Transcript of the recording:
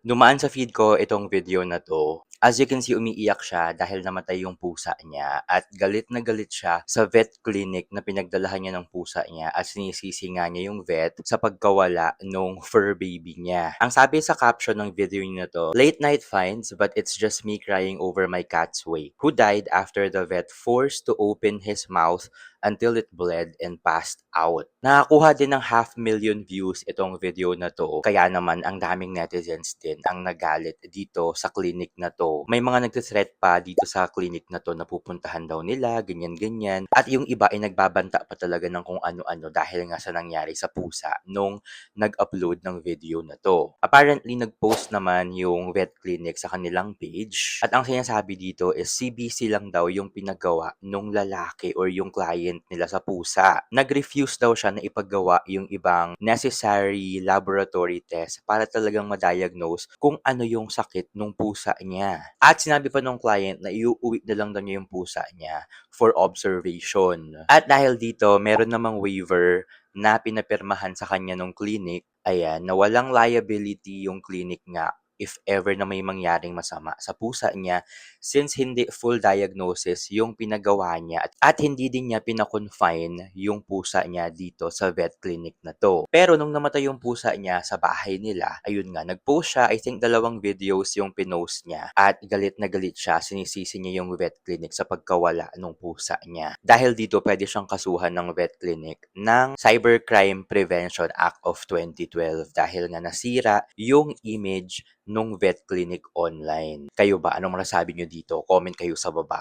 Dumaan sa feed ko itong video na 'to. As you can see, umiiyak siya dahil namatay yung pusa niya at galit na galit siya sa vet clinic na pinagdalahan niya ng pusa niya at sinisisi nga niya yung vet sa pagkawala nung fur baby niya. Ang sabi sa caption ng video niya na 'to, "Late night finds but it's just me crying over my cat's way, who died after the vet forced to open his mouth until it bled and passed out." Nakakuha din ng 500,000 views itong video na 'to, kaya naman ang daming netizens din ang nagalit dito sa clinic na 'to. May mga nagte-threat pa dito sa clinic na 'to na pupuntahan daw nila, ganyan-ganyan. At yung iba ay nagbabanta pa talaga ng kung ano-ano dahil nga sa nangyari sa pusa nung nag-upload ng video na 'to. Apparently, nag-post naman yung vet clinic sa kanilang page at ang sinasabi dito is CBC lang daw yung pinagawa nung lalaki or yung client nila sa pusa. Nag-refuse daw siya na ipagawa yung ibang necessary laboratory test para talagang ma-diagnose kung ano yung sakit nung pusa niya. At sinabi pa nung client na iuuwi na lang daw niya yung pusa niya for observation. At dahil dito, meron namang waiver na pinapirmahan sa kanya nung clinic, ayan, na walang liability yung clinic nga if ever na may mangyaring masama sa pusa niya since hindi full diagnosis yung pinagawa niya at hindi din niya pina-confine yung pusa niya dito sa vet clinic na 'to. Pero nung namatay yung pusa niya sa bahay nila, ayun nga, nag-post siya, I think 2 videos yung pinost niya at galit na galit siya, sinisisi niya yung vet clinic sa pagkawala nung pusa niya. Dahil dito pwede siyang kasuhan ng vet clinic ng Cybercrime Prevention Act of 2012 dahil nga nasira yung image nung vet clinic online. Kayo ba, anong masasabi niyo dito? Comment kayo sa baba.